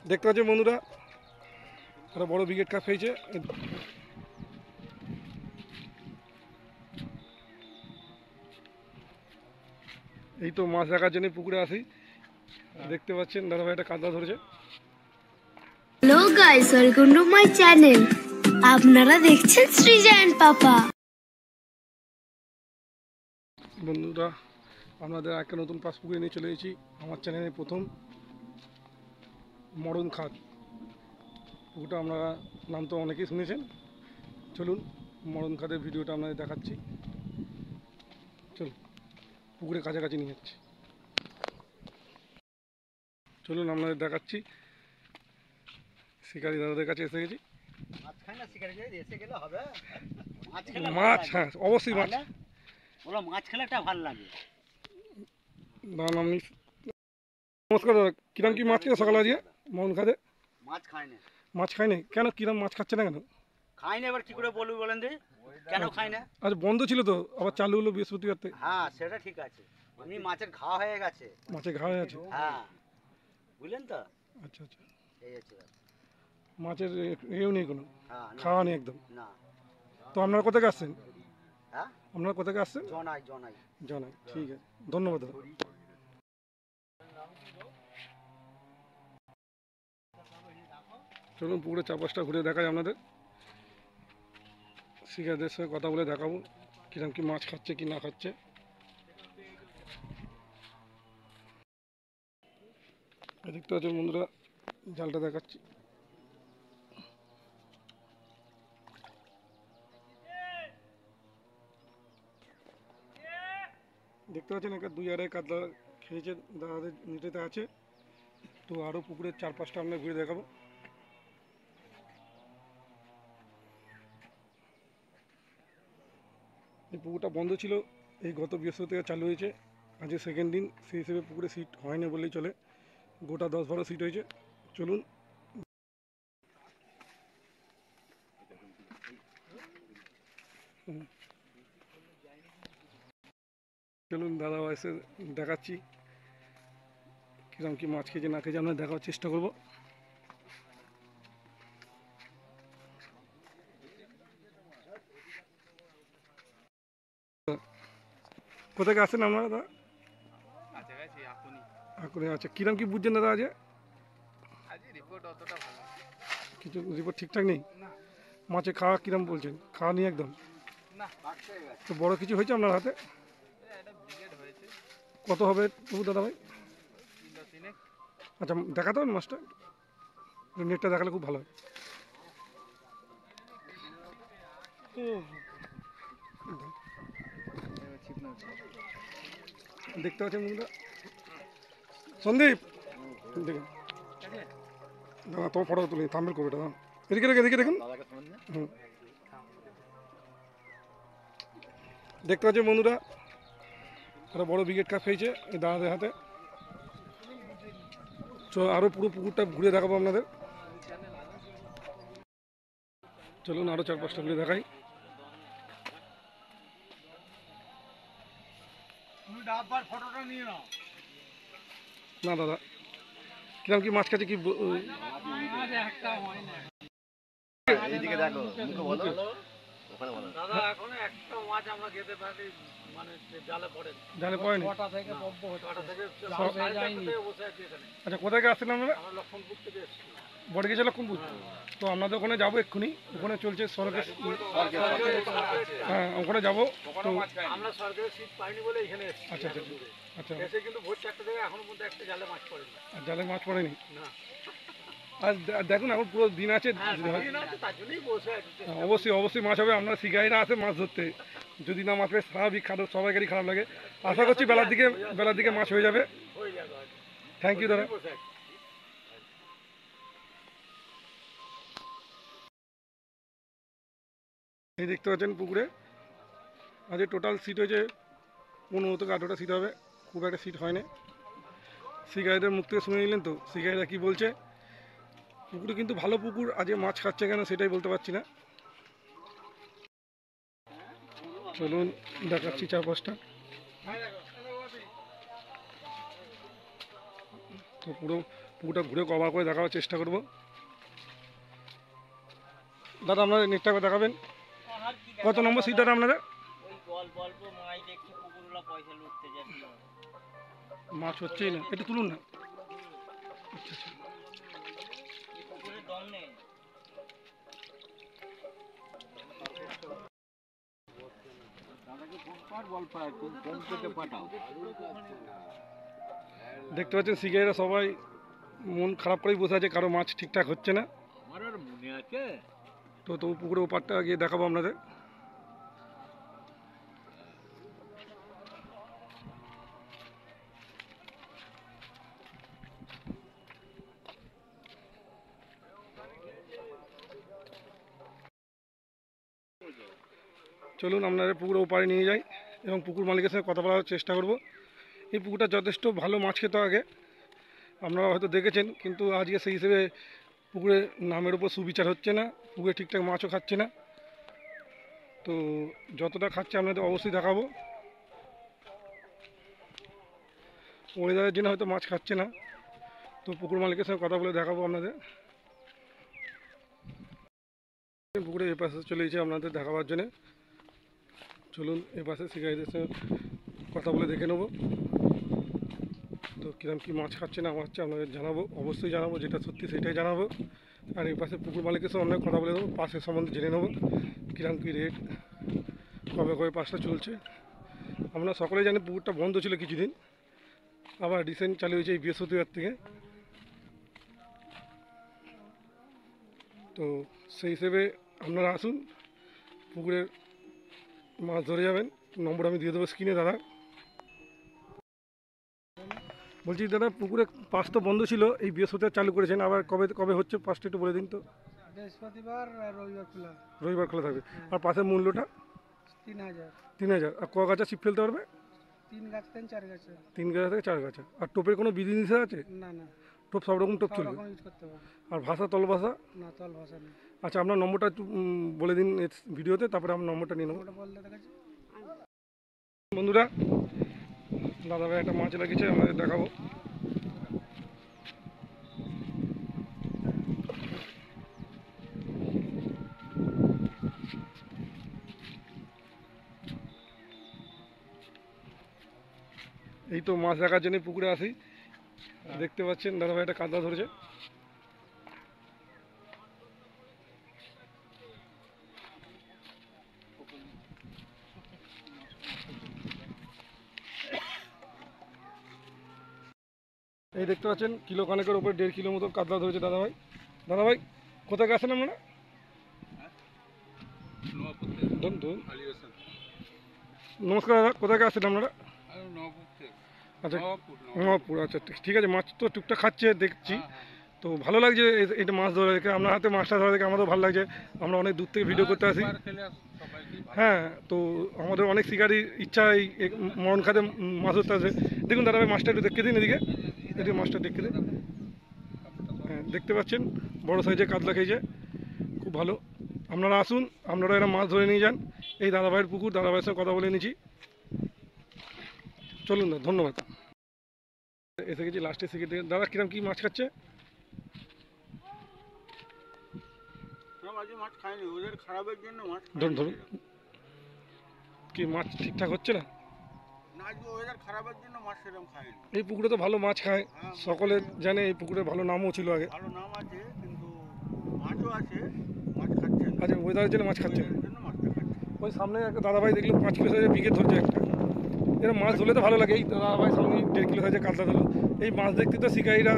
দেখতে পাচ্ছেন বন্ধুরা, একটা বড় ব্রিগেড কাপ হয়েছে। এই তো মাছ রাখার জন্য পুকুরে আসি। দেখতে পাচ্ছেন দাদাভাই একটা কাতলা ধরেছে। Hello guys, welcome to my channel. আপনারা দেখছেন সৃজন পাপা। বন্ধুরা, আপনাদের একটা নতুন পাস পুকুরে নিয়ে চলে এসেছি। আমার চ্যানেলে প্রথম মরণ খাদ পুকুরটা, আপনারা নাম তো অনেকেই শুনেছেন। চলুন মরণ খাদের ভিডিওটা আপনাদের দেখাচ্ছি। চলুন পুকুরে কাছাকাছি নিয়ে যাচ্ছি। চলুন আপনাদের দেখাচ্ছি। শিকারি দাদাদের কাছে এসে গেছি। মাছ, হ্যাঁ অবশ্যই মাছ। মাছ খেলে একটা ভালো লাগে। দাঁড়ান আপনি। নমস্কার দাদা, কিরম কি মাছ খেয়ে সকালে আজকে মরণ খাদে? মাছ খায় না। মাছ খাই না কেন? কিরম মাছ খাচ্ছে না কেন? খাই না, এবার কি করে বলবি বলেন দি, কেন খাই না? আচ্ছা বন্ধ ছিল তো, আবার চালু হলো বৃহস্পতিবার থেকে। হ্যাঁ সেটা ঠিক আছে, এমনি মাছের খাওয়া হয়ে গেছে। মাছে ঘা হয়ে আছে। হ্যাঁ বুঝলেন তো, আচ্ছা আচ্ছা, এই হচ্ছে। মাছের এও নেই কোনো, হ্যাঁ খাওয়া নেই একদম। না। তো আপনারা কোথায় আসছেন? হ্যাঁ আপনারা কোথায় আসছেন? জনাই জনাই। জানাই, ঠিক আছে, ধন্যবাদ দাদা। চলুন পুকুরে চারপাশটা ঘুরে দেখাই আপনাদের। শিকারদের সঙ্গে কথা বলে দেখাবো কিরম কি মাছ খাচ্ছে কি না খাচ্ছে। দেখতে পাচ্ছেন বন্ধুরা, জালটা দেখাচ্ছি। দেখতে পাচ্ছেন একটা 2 আড়াই কাতলা খেয়েছে দাদাদের নিতেতে আছে। তো আরও পুকুরের চারপাশটা আমরা ঘুরে দেখাবো। এই পুকুরটা বন্ধ ছিল, এই গত বৃহস্পতিবার চালু হয়েছে। আজকে সেকেন্ড দিন, সেই হিসেবে পুকুরে সিট হয়নি বললেই চলে। গোটা 10-12 সিট হয়েছে। চলুন চলুন দাদা এসে দেখাচ্ছি কিরম কি মাছ খেয়েছে না খেয়েছে, আমরা দেখার চেষ্টা করবো। কোথায় আসছেন আপনারা দাদা? আকুরে, আচ্ছা কিরম কি বুঝছেন দাদা? কিছু রিপোর্ট ঠিকঠাক নেই। মাছে খাওয়া কিরম বলছেন? খাওয়া নিয়ে একদম তো বড় কিছু হয়েছে আপনার হাতে? কত হবে তবু দাদা ভাই? আচ্ছা দেখাতে হবে মাছটা, নেটটা দেখালে খুব ভালো হয়। দেখতে পাচ্ছেন বন্ধুরা, সন্দীপ দেখুন দাদা, তোমার ফটো তুলি থাম্বেল করবে দাদা। এদিকে দেখে এদিকে দেখুন। হুম, দেখতে পাচ্ছেন বন্ধুরা, একটা বড় ব্রিগেড কাপ হয়েছে এই দাদাদের হাতে। আরও পুরো পুকুরটা ঘুরে দেখাবো আপনাদের। চলুন আরও 4-5টা ঘুরে দেখাই। না দাদা, কিরম কি মাছ খাচ্ছে কি এইদিকে দেখো, মুখে বলো। ওখানে বলো। দাদা এখন একটা মাছ আমরা খেতে পারি, মানে জালে পড়ে। জালে পড়েনি? কটা থেকে বব্ব হচ্ছে, কটা থেকে বসে আছে এখানে। আচ্ছা কোথায় থেকে আসছেন আপনারা? আমরা লক্ষণপুর থেকে এসেছি। বড় গেছে লক্ষণপুর। তো আপনাদের ওখানে যাবো এক্ষুনি, ওখানে চলছে সরকার। হ্যাঁ ওখানে যাবো। তো আমরা সরকারের সিট পাইনি বলে এখানে এসেছি। আচ্ছা আচ্ছা আচ্ছা, এসে কিন্তু ভোর 4টা থেকে এখনো পর্যন্ত একটা জালে মাছ পড়েনি। আর জালে মাছ পড়েনি? না। আর দেখুন এখন পুরো দিন আছে। তার জন্যই বসে আছি। অবশ্যই অবশ্যই মাছ হবে। আপনারা শিকারীরা আছে মাছ ধরতে, যদি না মাছ পেয়ে স্বাভাবিক খারাপ, সবাইকারই খারাপ লাগে। আশা করছি বেলার দিকে মাছ হয়ে যাবে। থ্যাংক ইউ দাদা। এই দেখতে পাচ্ছেন পুকুরে আজ টোটাল সিট হয়েছে 15 থেকে 18টা সিট হবে, খুব একটা সিট হয় না। শিকারীদের মুখ থেকে শুনে নিলেন তো শিকারীরা কী বলছে। পুকুরে কিন্তু ভালো পুকুর, আজকে মাছ খাচ্ছে কেন সেটাই বলতে পারছি না। চলুন দেখাচ্ছি চারপাশটা। তো পুরো পুকুরটা ঘুরে কভার করে দেখাবার চেষ্টা করব। দাদা আপনাদের নেটটা করে দেখাবেন, কত নম্বর সিট দাদা আপনাদের? মাছ হচ্ছেই না, একটু তুলুন না। আচ্ছা আচ্ছা, দেখতে পাচ্ছেন শিকারীরা সবাই মন খারাপ করেই বসে আছে, কারো মাছ ঠিকঠাক হচ্ছে না। তো তবু পুকুরে ওপারটা গিয়ে দেখাবো আপনাদের। চলুন আপনাদের পুকুরে ওপারে নিয়ে যাই এবং পুকুর মালিকের সঙ্গে কথা বলার চেষ্টা করব। এই পুকুরটা যথেষ্ট ভালো মাছ খেত আগে, আপনারা হয়তো দেখেছেন, কিন্তু আজকে সেই হিসেবে পুকুরে নামের ওপর সুবিচার হচ্ছে না, পুকুরে ঠিকঠাক মাছও খাচ্ছে না। তো যতটা খাচ্ছে আপনাদের অবশ্যই দেখাবো। ওয়েদারের জন্য হয়তো মাছ খাচ্ছে না, তো পুকুর মালিকের সঙ্গে কথা বলে দেখাবো আপনাদের। পুকুরে এ পাশে চলে এসেছে আপনাদের দেখাবার জন্য। চলুন এ পাশে শিকারীদের সঙ্গে কথা বলে দেখে নেবো, তো কিরম কী মাছ খাচ্ছে না খাচ্ছে আপনাদের জানাবো, অবশ্যই জানাবো, যেটা সত্যি সেটাই জানাবো। আর এই পাশে পুকুর মালিকের সঙ্গে অনেক কথা বলে দেবো, পাশের সম্বন্ধে জেনে নেবো কিরম কী রেট, কবে কবে পাশটা চলছে। আমরা সকলেই জানি পুকুরটা বন্ধ ছিল কিছুদিন, আবার রিসেন্ট চালু হয়েছে এই বৃহস্পতিবার থেকে। তো সেই হিসেবে আপনারা আসুন, পুকুরে মাছ ধরে যাবেন। নম্বর আমি দিয়ে দেবো স্ক্রিনে। দাদা বলছি, দাদা পুকুরে পাস তো বন্ধ ছিল, এই বৃহস্পতিবার চালু করেছেন, আবার কবে কবে হচ্ছে পাসটা একটু বলে দিন তো। বৃহস্পতিবার আর রবিবার খোলা। রবিবার খোলা থাকবে। আর পাসের মূল্যটা? 3000। 3000। আর ক গাছা ছিপ ফেলতে পারবে? 3 গাছ থেকে 4 গাছ। 3 গাছা থেকে 4 গাছা। আর টোপের কোনো বিধি নিষেধ আছে? না না, টোপ সব রকম টোপ সব চলবে? রকম ইউজ করতে পারবে। আর ভাষা তল ভাষা? না, তল ভাষা নেই। আচ্ছা, আপনার নম্বরটা একটু বলে দিন ভিডিওতে, তারপরে আমার নম্বরটা নিয়ে নেবো। ওটা বললে দেখাচ্ছি। বন্ধুরা, দাদাভাই একটা মাছ লাগিয়েছে, আমাদের দেখাবো। এই তো মাছ দেখার জন্য পুকুরে আসি, দেখতে পাচ্ছেন দাদাভাই একটা কাতলা ধরেছে। এই দেখতে পাচ্ছেন কিলো খানেকের উপর 1.5 কিলো মতো কাতলা ধরেছে দাদাভাই। দাদাভাই কোথায় আসেন আপনারা? ধরুন। নমস্কার দাদা, কোথায় আসেন আপনারা? আচ্ছা, নবাবপুর। আচ্ছা ঠিক আছে, মাছ তো টুকটাক খাচ্ছে দেখছি, তো ভালো লাগছে এটা মাছ ধরা দেখে, আপনার হাতে মাছটা ধরা দেখে আমাদেরও ভালো লাগছে। আমরা অনেক দূর থেকে ভিডিও করতে আসি। হ্যাঁ, তো আমাদের অনেক শিকারই ইচ্ছা এই মরণ খাতে মাছ ধরতে আসে। দেখুন দাদাভাই মাছটা একটু দেখে দিন, এদিকে এদিকে মাছটা দেখে দিন। হ্যাঁ, দেখতে পাচ্ছেন বড় সাইজের কাতলা খেয়েছে, খুব ভালো। আপনারা আসুন, আপনারা এরা মাছ ধরে নিয়ে যান। এই দাদাভাইয়ের পুকুর, দাদাভাইয়ের সঙ্গে কথা বলে নিয়েছি। চলুন না, ধন্যবাদ। এসে গেছি লাস্টে শিখে। দাদা কিরম কি মাছ খাচ্ছে? মাছ খায়নি, ওদের খারাপের জন্য মাছ ধরুন কি মাছ ঠিকঠাক হচ্ছে না? ওদের খারাপের জন্য মাছ সেরকম খায়নি। এই পুকুরে তো ভালো মাছ খায়, সকলে জানে এই পুকুরে ভালো নামও ছিল আগে। ভালো নাম আছে, কিন্তু মাছও আছে, মাছ খাচ্ছে না। আচ্ছা, ওয়েদারের জন্য মাছ খাচ্ছে না। ওদের জন্য মাছটা খাচ্ছে। ওই সামনে একটা দাদাভাই দেখলাম 5 কিলো সাইজের বিঘে ধরছে একটা, এরা মাছ ধরলে তো ভালো লাগে। এই দাদাভাই সামনে 1.5 কিলো সাইজের কাতলা ধরলো। এই মাছ দেখতে তো শিকারীরা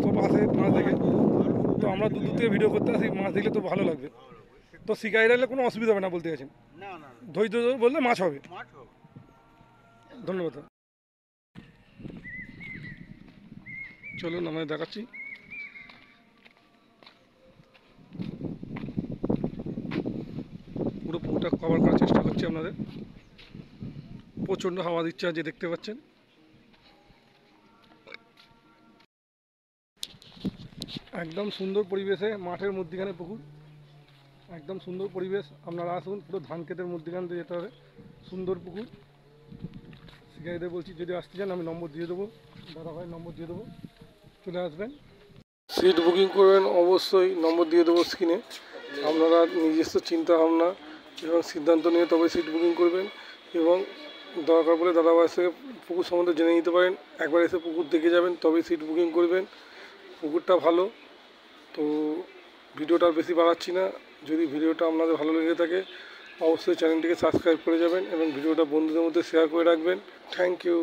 সব আসে মাছ দেখে, তো আমরা দূর থেকে ভিডিও করতে আসি, মাছ দেখলে তো ভালো লাগবে। তো শিকারীরা এলে কোনো অসুবিধা হবে না বলতে গেছেন, না না, ধৈর্য বললে মাছ হবে। মাছ হবে। ধন্যবাদ। চলুন আমরা দেখাচ্ছি। পুরো পুকুরটা কভার করার চেষ্টা করছি আপনাদের। প্রচণ্ড হাওয়া দিচ্ছে আজ, দেখতে পাচ্ছেন। একদম সুন্দর পরিবেশে, মাঠের মধ্যিখানে পুকুর, একদম সুন্দর পরিবেশ। আপনারা আসুন, পুরো ধান ক্ষেতের মধ্যিখান দিয়ে যেতে হবে, সুন্দর পুকুর। শিকারীদের বলছি যদি আসতে চান আমি নম্বর দিয়ে দেবো, দাদাভাইয়ের নম্বর দিয়ে দেবো, চলে আসবেন। সিট বুকিং করবেন অবশ্যই, নম্বর দিয়ে দেবো স্ক্রিনে। আপনারা নিজস্ব চিন্তা ভাবনা এবং সিদ্ধান্ত নিয়ে তবে সিট বুকিং করবেন, এবং দরকার পড়লে দাদাভাইয়ের থেকে পুকুর সম্বন্ধে জেনে নিতে পারেন। একবার এসে পুকুর দেখে যাবেন, তবেই সিট বুকিং করবেন। পুকুরটা ভালো। তো ভিডিওটা আর বেশি বাড়াচ্ছি না। যদি ভিডিওটা আপনাদের ভালো লেগে থাকে অবশ্যই চ্যানেলটিকে সাবস্ক্রাইব করে যাবেন এবং ভিডিওটা বন্ধুদের মধ্যে শেয়ার করে রাখবেন। Thank you.